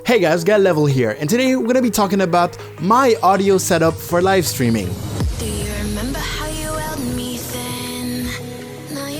Hey guys, Get Level here, and today we're gonna be talking about my audio setup for live streaming. Do you remember how you held me then?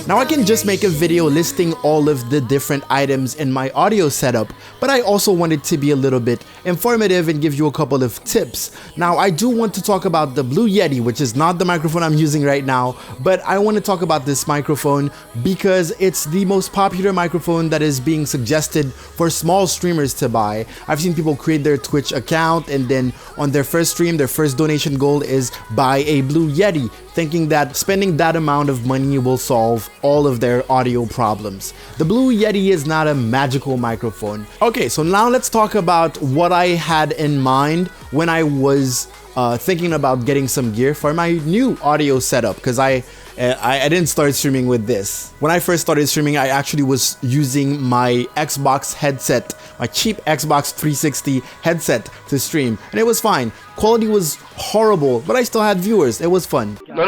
Now I can just make a video listing all of the different items in my audio setup, but I also want it to be a little bit informative and give you a couple of tips. Now I do want to talk about the Blue Yeti, which is not the microphone I'm using right now, but I want to talk about this microphone because it's the most popular microphone that is being suggested for small streamers to buy. I've seen people create their Twitch account and then on their first stream, their first donation goal is buy a Blue Yeti, thinking that spending that amount of money will solve all of their audio problems. The Blue Yeti is not a magical microphone. Okay, so now let's talk about what I had in mind when I was thinking about getting some gear for my new audio setup, because I didn't start streaming with this. When I first started streaming, I actually was using my Xbox headset, my cheap Xbox 360 headset to stream, and it was fine. Quality was horrible, but I still had viewers. It was fun. No.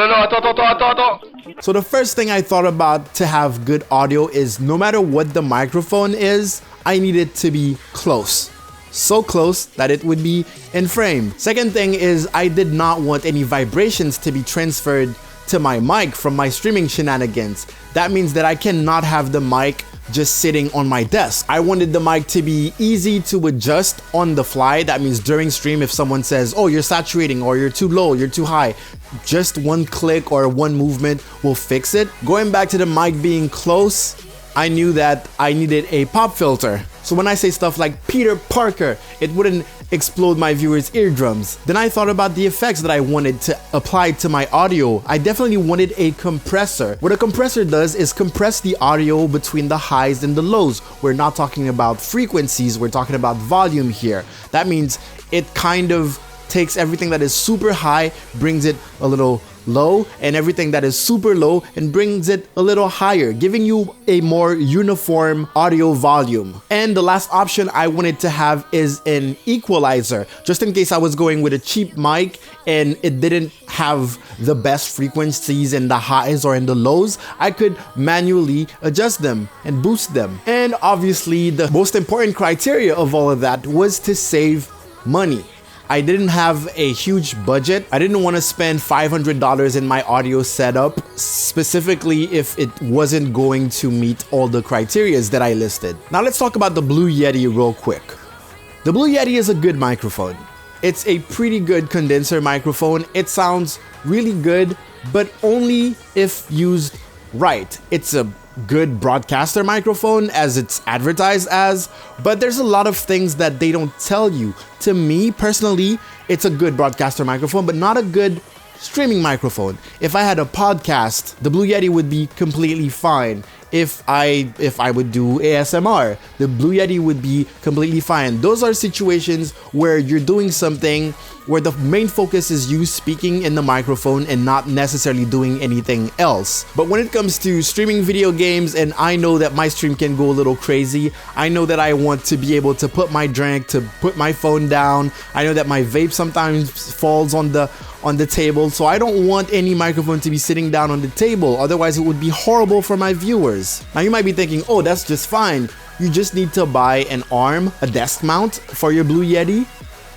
So the first thing I thought about to have good audio is no matter what the microphone is, I need it to be close. So close that it would be in frame. Second thing is I did not want any vibrations to be transferred to my mic from my streaming shenanigans. That means that I cannot have the mic just sitting on my desk. I wanted the mic to be easy to adjust on the fly. That means during stream, if someone says, oh, you're saturating or you're too low, you're too high, just one click or one movement will fix it. Going back to the mic being close, I knew that I needed a pop filter. So when I say stuff like Peter Parker, it wouldn't explode my viewers' eardrums. Then I thought about the effects that I wanted to apply to my audio. I definitely wanted a compressor. What a compressor does is compress the audio between the highs and the lows. We're not talking about frequencies, we're talking about volume here. That means it kind of takes everything that is super high, brings it a little low, and everything that is super low and brings it a little higher, giving you a more uniform audio volume. And the last option I wanted to have is an equalizer, just in case I was going with a cheap mic and it didn't have the best frequencies in the highs or in the lows. I could manually adjust them and boost them. And obviously the most important criteria of all of that was to save money. I didn't have a huge budget. I didn't want to spend $500 in my audio setup, specifically if it wasn't going to meet all the criteria that I listed. Now let's talk about the Blue Yeti real quick. The Blue Yeti is a good microphone. It's a pretty good condenser microphone. It sounds really good, but only if used right. It's a good broadcaster microphone as it's advertised as, but there's a lot of things that they don't tell you. To me personally, it's a good broadcaster microphone, but not a good streaming microphone. If I had a podcast, the Blue Yeti would be completely fine. If I would do ASMR, the Blue Yeti would be completely fine. Those are situations where you're doing something where the main focus is you speaking in the microphone and not necessarily doing anything else. But when it comes to streaming video games, and I know that my stream can go a little crazy, I know that I want to be able to put my drink, to put my phone down, I know that my vape sometimes falls on the table, so I don't want any microphone to be sitting down on the table, otherwise it would be horrible for my viewers. Now you might be thinking, oh, that's just fine. You just need to buy an arm, a desk mount for your Blue Yeti,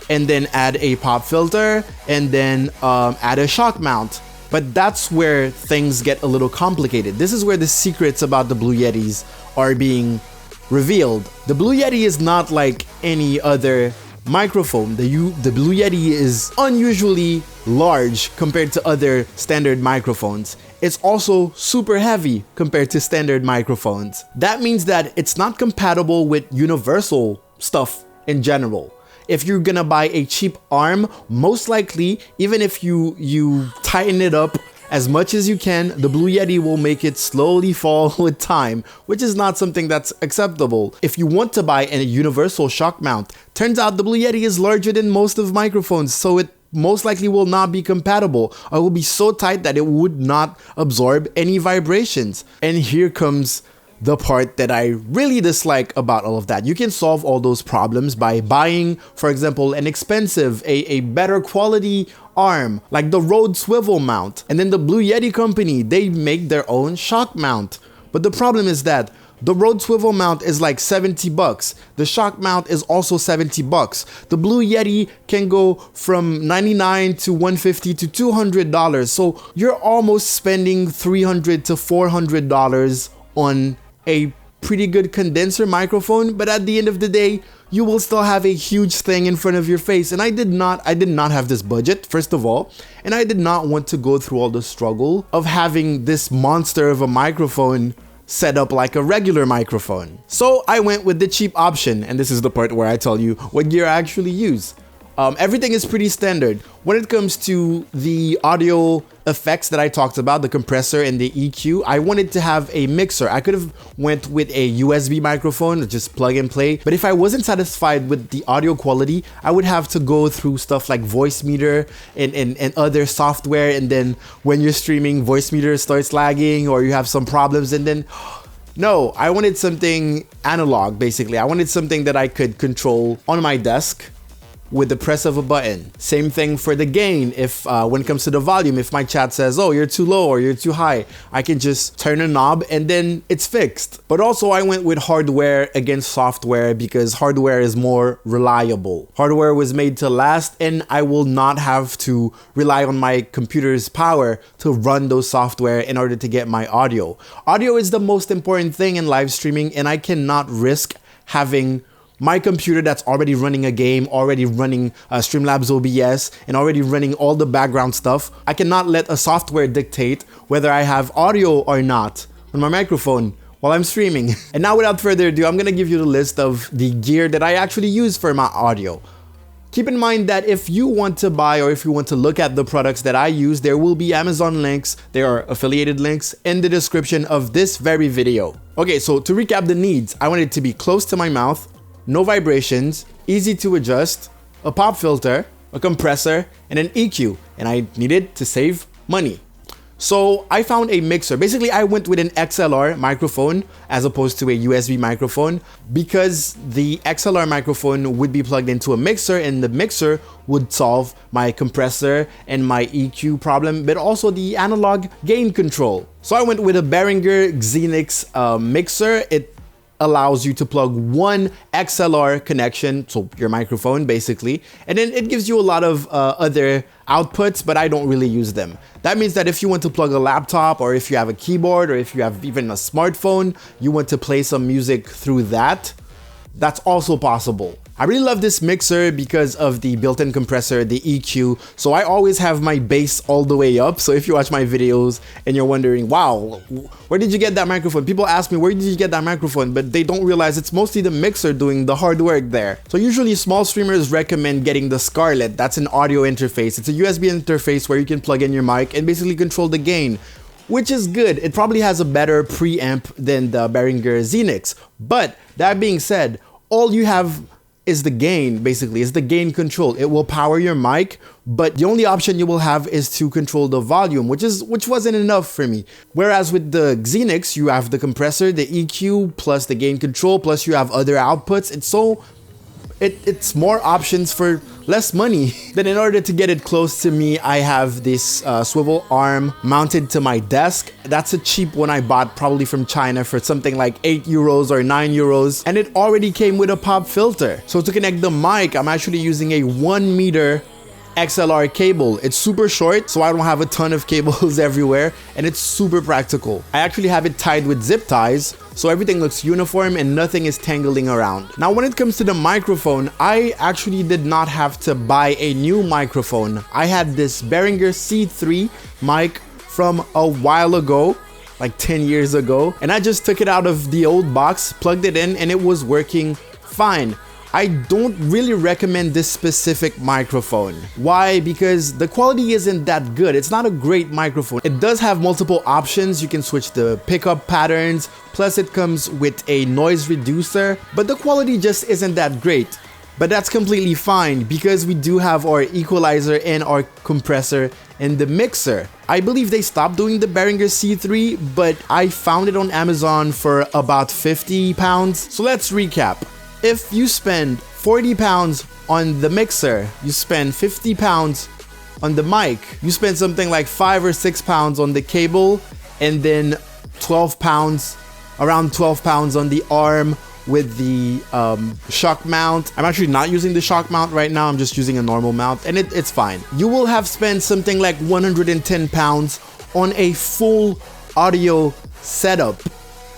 and then add a pop filter, and then add a shock mount. But that's where things get a little complicated. This is where the secrets about the Blue Yetis are being revealed. The Blue Yeti is not like any other microphone. The Blue Yeti is unusually large compared to other standard microphones. It's also super heavy compared to standard microphones. That means that it's not compatible with universal stuff in general. If you're gonna buy a cheap arm, most likely, even if you tighten it up as much as you can, the Blue Yeti will make it slowly fall with time, which is not something that's acceptable. If you want to buy a universal shock mount, turns out the Blue Yeti is larger than most of microphones, so it most likely will not be compatible, or will be so tight that it would not absorb any vibrations. And here comes the part that I really dislike about all of that. You can solve all those problems by buying, for example, an expensive, a better quality arm, like the Rode swivel mount. And then the Blue Yeti company, they make their own shock mount. But the problem is that The Rode swivel mount is like 70 bucks. The shock mount is also 70 bucks. The Blue Yeti can go from 99 to 150 to $200. So you're almost spending $300 to $400 on a pretty good condenser microphone, but at the end of the day, you will still have a huge thing in front of your face. And I did not have this budget, first of all, and I did not want to go through all the struggle of having this monster of a microphone set up like a regular microphone. So I went with the cheap option, and this is the part where I tell you what gear I actually use. Everything is pretty standard. When it comes to the audio effects that I talked about, the compressor and the EQ, I wanted to have a mixer. I could have went with a USB microphone, just plug and play. But if I wasn't satisfied with the audio quality, I would have to go through stuff like Voicemeeter and other software. And then when you're streaming, Voicemeeter starts lagging or you have some problems. And then, no, I wanted something analog, basically. I wanted something that I could control on my desk with the press of a button. Same thing for the gain. If when it comes to the volume, if my chat says, oh, you're too low or you're too high, I can just turn a knob and then it's fixed. But also I went with hardware against software because hardware is more reliable. Hardware was made to last, and I will not have to rely on my computer's power to run those software in order to get my audio. Audio is the most important thing in live streaming, and I cannot risk having my computer that's already running a game, already running Streamlabs OBS, and already running all the background stuff. I cannot let a software dictate whether I have audio or not on my microphone while I'm streaming. And now without further ado, I'm gonna give you the list of the gear that I actually use for my audio. Keep in mind that if you want to buy or if you want to look at the products that I use, there will be Amazon links, there are affiliated links in the description of this very video. Okay, so to recap the needs, I want it to be close to my mouth, no vibrations, easy to adjust, a pop filter, a compressor, and an EQ, and I needed to save money. So I found a mixer. Basically, I went with an XLR microphone as opposed to a USB microphone because the XLR microphone would be plugged into a mixer, and the mixer would solve my compressor and my EQ problem, but also the analog gain control. So I went with a Behringer Xenix mixer. It allows you to plug one XLR connection, so your microphone basically, and then it gives you a lot of other outputs, but I don't really use them. That means that if you want to plug a laptop, or if you have a keyboard, or if you have even a smartphone, you want to play some music through that, that's also possible. I really love this mixer because of the built-in compressor, the EQ, so I always have my bass all the way up. So if you watch my videos and you're wondering, wow, where did you get that microphone? People ask me, where did you get that microphone? But they don't realize it's mostly the mixer doing the hard work there. So usually small streamers recommend getting the Scarlett. That's an audio interface. It's a USB interface where you can plug in your mic and basically control the gain, which is good. It probably has a better preamp than the Behringer Xenix. But that being said, all you have is the gain, basically. It's the gain control. It will power your mic, but the only option you will have is to control the volume, which wasn't enough for me. Whereas with the Xenix, you have the compressor, the EQ, plus the gain control, plus you have other outputs. It's more options for less money. Then in order to get it close to me, I have this swivel arm mounted to my desk. That's a cheap one I bought probably from China for something like 8 euros or 9 euros. And it already came with a pop filter. So to connect the mic, I'm actually using a 1 meter XLR cable. It's super short, so I don't have a ton of cables everywhere, and it's super practical. I actually have it tied with zip ties, so everything looks uniform and nothing is tangling around. Now, when it comes to the microphone, I actually did not have to buy a new microphone. I had this Behringer C3 mic from a while ago, like 10 years ago, and I just took it out of the old box, plugged it in, and it was working fine. I don't really recommend this specific microphone. Why? Because the quality isn't that good. It's not a great microphone. It does have multiple options. You can switch the pickup patterns, plus it comes with a noise reducer, but the quality just isn't that great. But that's completely fine because we do have our equalizer and our compressor in the mixer. I believe they stopped doing the Behringer C3, but I found it on Amazon for about 50 pounds. So let's recap. If you spend 40 pounds on the mixer, you spend 50 pounds on the mic, you spend something like 5 or 6 pounds on the cable, and then 12 pounds around 12 pounds on the arm with the shock mount. I'm actually not using the shock mount right now. I'm just using a normal mount, and it's fine. You will have spent something like 110 pounds on a full audio setup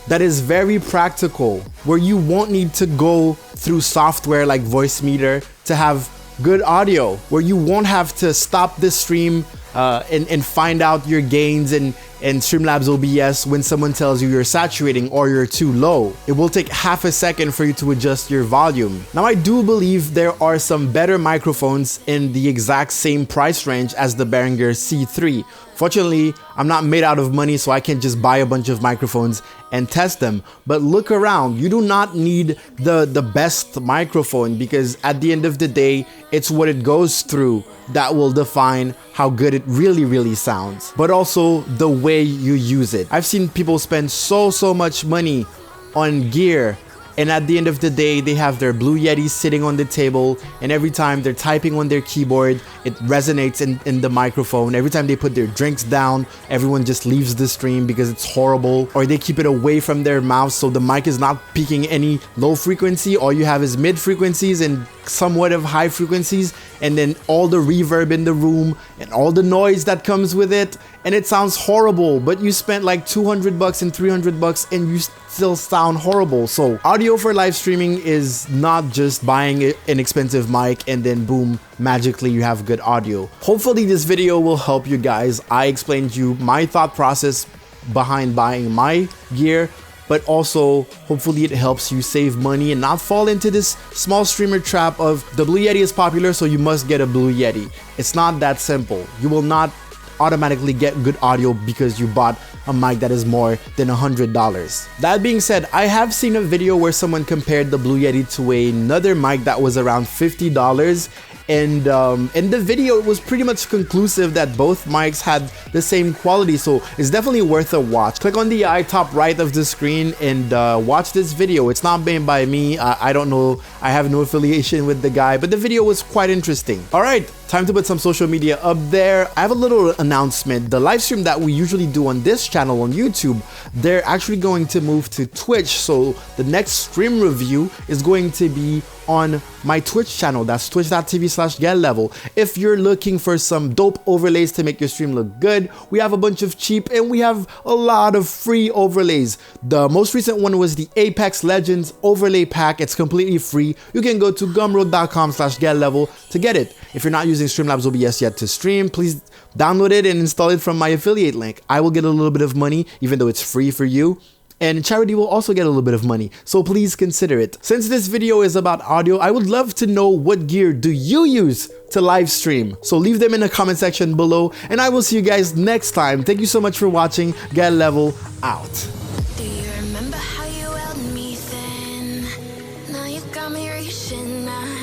that is very practical, where you won't need to go through software like Voicemeeter to have good audio, where you won't have to stop the stream and find out your gains in Streamlabs OBS when someone tells you you're saturating or you're too low. It will take half a second for you to adjust your volume. Now, I do believe there are some better microphones in the exact same price range as the Behringer C3. Fortunately, I'm not made out of money, so I can't just buy a bunch of microphones and test them. But look around. You do not need the best microphone, because at the end of the day, it's what it goes through that will define how good it really sounds, but also the way you use it. I've seen people spend so much money on gear, and at the end of the day, they have their Blue Yeti sitting on the table, and every time they're typing on their keyboard, it resonates in the microphone. Every time they put their drinks down, everyone just leaves the stream because it's horrible, or they keep it away from their mouth so the mic is not peaking any low frequency. All you have is mid frequencies and somewhat of high frequencies, and then all the reverb in the room and all the noise that comes with it, and it sounds horrible. But you spent like $200 and $300 and you still sound horrible. So audio for live streaming is not just buying an expensive mic and then boom, magically you have good audio. Hopefully this video will help you guys. I explained to you my thought process behind buying my gear, but also hopefully it helps you save money and not fall into this small streamer trap of the Blue Yeti is popular, so you must get a Blue Yeti. It's not that simple. You will not automatically get good audio because you bought a mic that is more than $100. That being said, I have seen a video where someone compared the Blue Yeti to another mic that was around $50, and in the video it was pretty much conclusive that both mics had the same quality, so it's definitely worth a watch. Click on the eye top right of the screen and watch this video. It's not made by me. I don't know, I have no affiliation with the guy, but the video was quite interesting. All right, time to put some social media up there. I have a little announcement. The live stream that we usually do on this channel on YouTube, they're actually going to move to Twitch, so the next stream review is going to be on my Twitch channel. That's twitch.tv/getlevel. If you're looking for some dope overlays to make your stream look good, we have a bunch of cheap and we have a lot of free overlays. The most recent one was the Apex Legends overlay pack. It's completely free. You can go to gumroad.com/getlevel to get it. If you're not using Streamlabs OBS yet to stream, please download it and install it from my affiliate link. I will get a little bit of money, even though it's free for you, and charity will also get a little bit of money, so please consider it. Since this video is about audio, I would love to know what gear do you use to live stream. So leave them in the comment section below, and I will see you guys next time. Thank you so much for watching. Get Level out. Do you remember how you held me then? Now you got me reaching out.